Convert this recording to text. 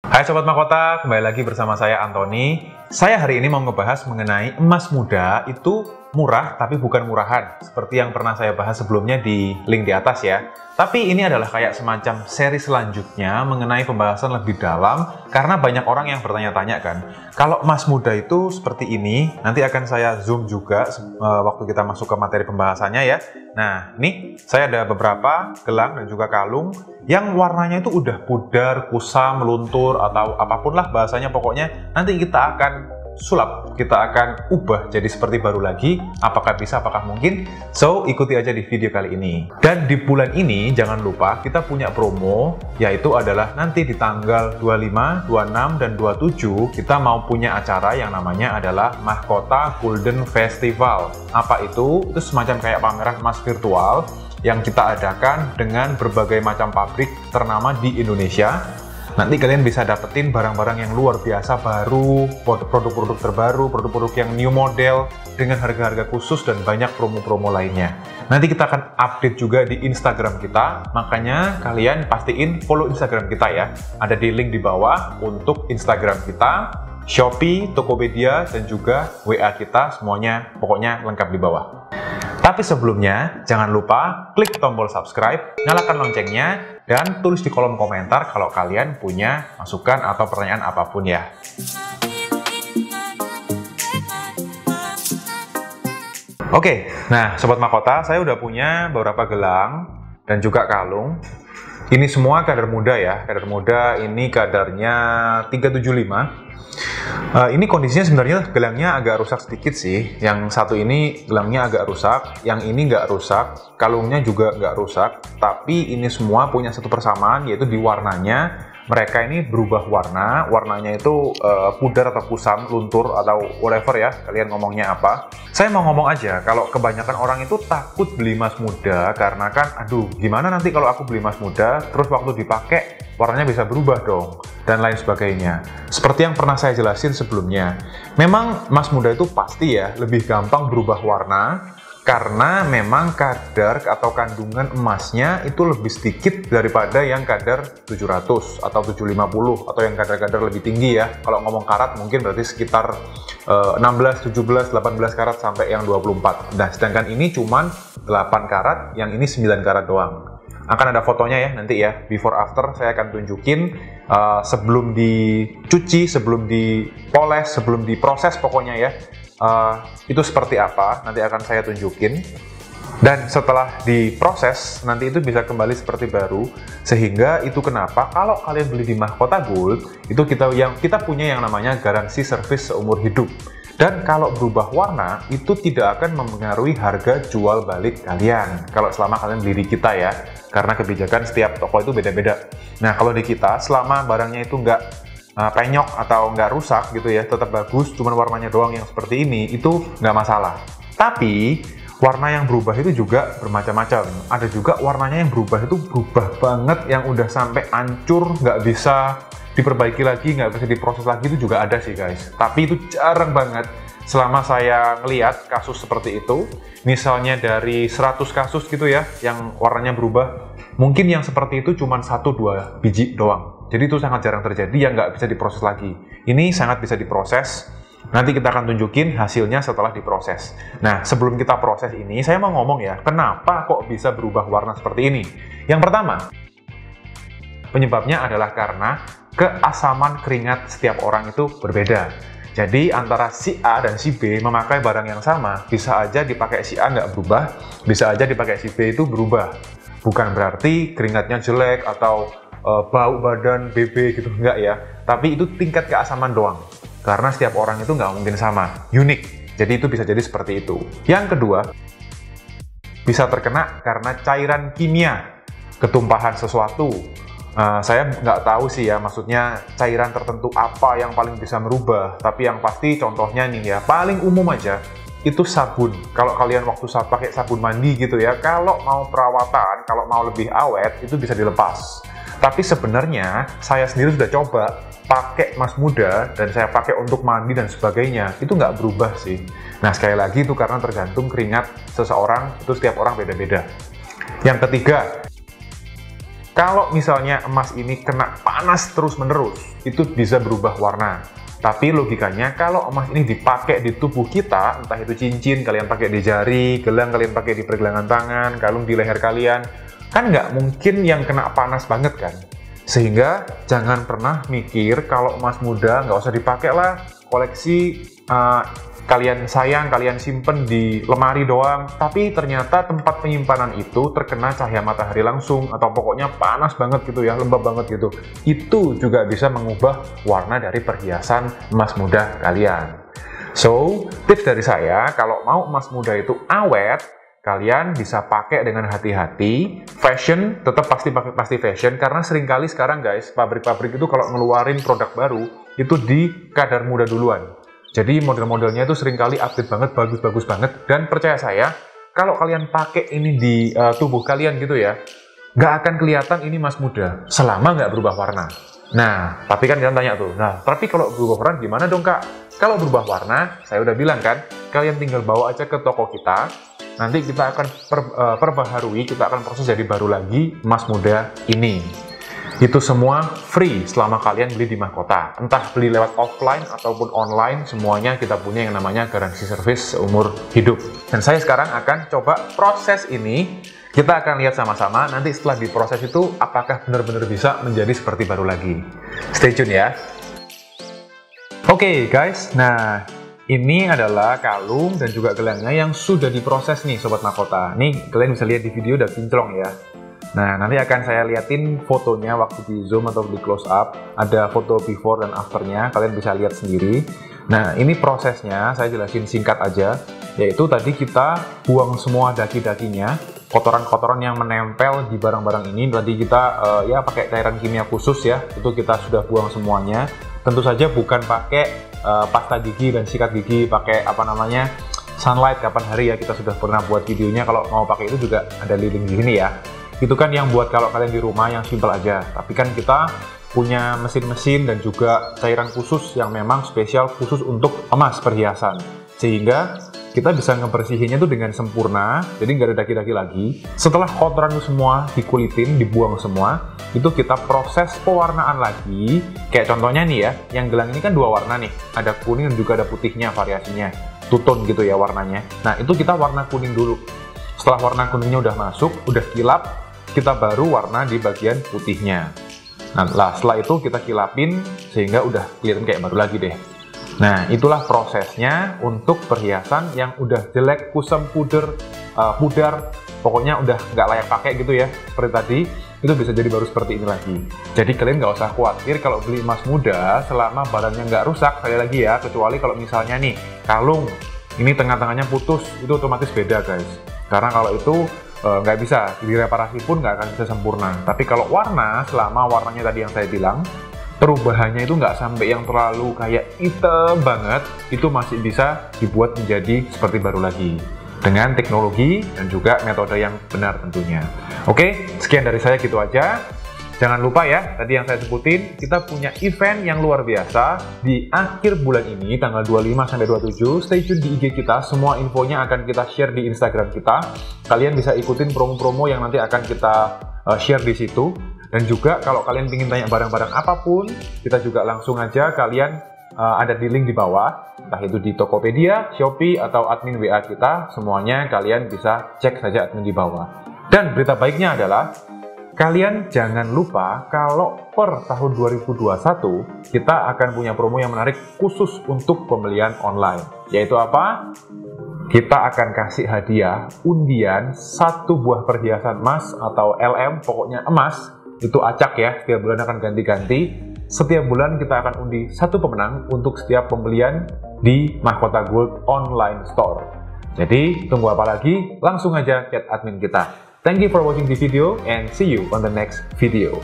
Hai Sobat Mahkota, kembali lagi bersama saya Anthony. Saya hari ini mau ngebahas mengenai emas muda itu murah tapi bukan murahan, seperti yang pernah saya bahas sebelumnya di link di atas ya. Tapi ini adalah kayak semacam seri selanjutnya mengenai pembahasan lebih dalam, karena banyak orang yang bertanya-tanya kan, kalau emas muda itu seperti ini, nanti akan saya zoom juga waktu kita masuk ke materi pembahasannya ya. Nah, ini saya ada beberapa gelang dan juga kalung yang warnanya itu udah pudar, kusam, meluntur, atau apapun lah bahasanya, pokoknya nanti kita akan sulap, kita akan ubah jadi seperti baru lagi. Apakah bisa, apakah mungkin? So, ikuti aja di video kali ini. Dan di bulan ini, jangan lupa kita punya promo, yaitu adalah nanti di tanggal 25, 26, dan 27, kita mau punya acara yang namanya adalah Mahkota Golden Festival. Apa itu? Itu semacam kayak pameran emas virtual yang kita adakan dengan berbagai macam pabrik ternama di Indonesia. Nanti kalian bisa dapetin barang-barang yang luar biasa baru, produk-produk terbaru, produk-produk yang new model dengan harga-harga khusus dan banyak promo-promo lainnya. Nanti kita akan update juga di Instagram kita, makanya kalian pastiin follow Instagram kita ya. Ada di link di bawah untuk Instagram kita, Shopee, Tokopedia, dan juga WA kita, semuanya pokoknya lengkap di bawah. Tapi sebelumnya, jangan lupa klik tombol subscribe, nyalakan loncengnya, dan tulis di kolom komentar kalau kalian punya masukan atau pertanyaan apapun ya. Oke, nah Sobat Mahkota, saya udah punya beberapa gelang dan juga kalung. Ini semua kadar muda ya, kadar muda ini kadarnya 375. Ini kondisinya sebenarnya gelangnya agak rusak sedikit sih. Yang satu ini gelangnya agak rusak, yang ini nggak rusak, kalungnya juga nggak rusak. Tapi ini semua punya satu persamaan, yaitu di warnanya. Mereka ini berubah warna, warnanya itu pudar atau kusam, luntur atau whatever ya, kalian ngomongnya apa. Saya mau ngomong aja, kalau kebanyakan orang itu takut beli emas muda karena kan, aduh gimana nanti kalau aku beli emas muda, terus waktu dipakai warnanya bisa berubah dong, dan lain sebagainya. Seperti yang pernah saya jelasin sebelumnya, memang emas muda itu pasti ya lebih gampang berubah warna, karena memang kadar atau kandungan emasnya itu lebih sedikit daripada yang kadar 700 atau 750 atau yang kadar-kadar lebih tinggi ya. Kalau ngomong karat mungkin berarti sekitar 16, 17, 18 karat sampai yang 24. Nah, sedangkan ini cuman 8 karat, yang ini 9 karat doang. Akan ada fotonya ya nanti ya, before after saya akan tunjukin sebelum dicuci, sebelum dipoles, sebelum diproses pokoknya ya. Itu seperti apa, nanti akan saya tunjukin. Dan setelah diproses, nanti itu bisa kembali seperti baru. Sehingga itu kenapa kalau kalian beli di Mahkota Gold, itu kita punya yang namanya garansi servis seumur hidup. Dan kalau berubah warna, itu tidak akan mempengaruhi harga jual balik kalian. Kalau selama kalian beli di kita ya, karena kebijakan setiap toko itu beda-beda. Nah, kalau di kita, selama barangnya itu nggak penyok atau nggak rusak gitu ya, tetap bagus, cuman warnanya doang yang seperti ini, itu nggak masalah. Tapi warna yang berubah itu juga bermacam-macam. Ada juga warnanya yang berubah itu berubah banget, yang udah sampai hancur, nggak bisa diperbaiki lagi, nggak bisa diproses lagi, itu juga ada sih guys. Tapi itu jarang banget selama saya ngeliat kasus seperti itu. Misalnya dari 100 kasus gitu ya yang warnanya berubah, mungkin yang seperti itu cuma 1-2 biji doang. Jadi itu sangat jarang terjadi yang nggak bisa diproses lagi. Ini sangat bisa diproses. Nanti kita akan tunjukin hasilnya setelah diproses. Nah, sebelum kita proses ini, saya mau ngomong ya, kenapa kok bisa berubah warna seperti ini? Yang pertama, penyebabnya adalah karena keasaman keringat setiap orang itu berbeda. Jadi antara si A dan si B memakai barang yang sama, bisa aja dipakai si A nggak berubah, bisa aja dipakai si B itu berubah. Bukan berarti keringatnya jelek atau bau badan BB gitu, enggak ya. Tapi itu tingkat keasaman doang. Karena setiap orang itu nggak mungkin sama, unik. Jadi itu bisa jadi seperti itu. Yang kedua, bisa terkena karena cairan kimia, ketumpahan sesuatu. Saya nggak tahu sih ya, maksudnya cairan tertentu apa yang paling bisa merubah. Tapi yang pasti contohnya nih ya, paling umum aja, itu sabun. Kalau kalian waktu pakai sabun mandi gitu ya, kalau mau perawatan, kalau mau lebih awet, itu bisa dilepas. Tapi sebenarnya saya sendiri sudah coba pakai emas muda dan saya pakai untuk mandi dan sebagainya, itu nggak berubah sih. Nah, sekali lagi itu karena tergantung keringat seseorang, itu setiap orang beda-beda. Yang ketiga, Kalau misalnya emas ini kena panas terus-menerus, itu bisa berubah warna. Tapi logikanya kalau emas ini dipakai di tubuh kita, entah itu cincin kalian pakai di jari, gelang kalian pakai di pergelangan tangan, kalung di leher kalian, kan nggak mungkin yang kena panas banget kan? Sehingga jangan pernah mikir kalau emas muda nggak usah dipakai lah, koleksi kalian sayang, kalian simpen di lemari doang, tapi ternyata tempat penyimpanan itu terkena cahaya matahari langsung, atau pokoknya panas banget gitu ya, lembab banget gitu. Itu juga bisa mengubah warna dari perhiasan emas muda kalian. So, tips dari saya, kalau mau emas muda itu awet, kalian bisa pakai dengan hati-hati. Fashion, tetap pasti fashion, karena seringkali sekarang guys, pabrik-pabrik itu kalau ngeluarin produk baru, itu di kadar muda duluan. Jadi model-modelnya itu seringkali update banget, bagus-bagus banget. Dan percaya saya, kalau kalian pakai ini di tubuh kalian gitu ya, nggak akan kelihatan ini emas muda, selama nggak berubah warna. Nah, tapi kan kalian tanya tuh, nah tapi kalau berubah warna gimana dong kak? Kalau berubah warna, saya udah bilang kan, kalian tinggal bawa aja ke toko kita, nanti kita akan perbaharui, kita akan proses jadi baru lagi emas muda ini. Itu semua free selama kalian beli di Mahkota. Entah beli lewat offline ataupun online, semuanya kita punya yang namanya garansi servis seumur hidup. Dan saya sekarang akan coba proses ini. Kita akan lihat sama-sama, nanti setelah diproses itu, apakah benar-benar bisa menjadi seperti baru lagi. Stay tune ya. Oke guys, nah ini adalah kalung dan juga gelangnya yang sudah diproses nih Sobat Mahkota. Nih kalian bisa lihat di video udah kinclong ya. Nah, nanti akan saya liatin fotonya waktu di zoom atau di close up. Ada foto before dan afternya, kalian bisa lihat sendiri. Nah, ini prosesnya, saya jelasin singkat aja. Yaitu tadi kita buang semua daki-dakinya, kotoran-kotoran yang menempel di barang-barang ini. Tadi kita ya pakai cairan kimia khusus ya, itu kita sudah buang semuanya. Tentu saja bukan pakai pasta gigi dan sikat gigi, pakai apa namanya, sunlight kapan hari ya, kita sudah pernah buat videonya. Kalau mau pakai itu juga ada link di sini ya. Itu kan yang buat kalau kalian di rumah yang simple aja. Tapi kan kita punya mesin-mesin dan juga cairan khusus yang memang spesial khusus untuk emas perhiasan. Sehingga kita bisa ngebersihinnya tuh dengan sempurna, jadi nggak ada daki-daki lagi. Setelah kotoran itu semua dikulitin, dibuang semua, itu kita proses pewarnaan lagi. Kayak contohnya nih ya, yang gelang ini kan dua warna nih. Ada kuning dan juga ada putihnya variasinya. Two-tone gitu ya warnanya. Nah itu kita warna kuning dulu. Setelah warna kuningnya udah masuk, udah kilap, kita baru warna di bagian putihnya. Nah, setelah itu kita kilapin sehingga udah kelihatan kayak baru lagi deh. Nah, itulah prosesnya untuk perhiasan yang udah jelek, kusam, pudar, pokoknya udah nggak layak pakai gitu ya. Seperti tadi, itu bisa jadi baru seperti ini lagi. Jadi kalian nggak usah khawatir kalau beli emas muda selama barangnya nggak rusak, sekali lagi ya, kecuali kalau misalnya nih, kalung, ini tengah-tengahnya putus, itu otomatis beda guys. Karena kalau itu nggak bisa, direparasi pun nggak akan bisa sempurna. Tapi kalau warna, selama warnanya tadi yang saya bilang, perubahannya itu nggak sampai yang terlalu kayak hitam banget, itu masih bisa dibuat menjadi seperti baru lagi. Dengan teknologi dan juga metode yang benar tentunya. Oke, sekian dari saya gitu aja. Jangan lupa ya, tadi yang saya sebutin, kita punya event yang luar biasa di akhir bulan ini, tanggal 25-27. Stay tune di IG kita, semua infonya akan kita share di Instagram kita. Kalian bisa ikutin promo-promo yang nanti akan kita share di situ. Dan juga kalau kalian ingin tanya barang-barang apapun, kita juga langsung aja kalian ada di link di bawah. Entah itu di Tokopedia, Shopee, atau admin WA kita, semuanya kalian bisa cek saja admin di bawah. Dan berita baiknya adalah, kalian jangan lupa kalau per tahun 2021 kita akan punya promo yang menarik khusus untuk pembelian online. Yaitu apa? Kita akan kasih hadiah undian 1 buah perhiasan emas atau LM, pokoknya emas. Itu acak ya, setiap bulan akan ganti-ganti. Setiap bulan kita akan undi 1 pemenang untuk setiap pembelian di Mahkota Gold Online Store. Jadi tunggu apa lagi? Langsung aja chat admin kita. Thank you for watching this video and see you on the next video.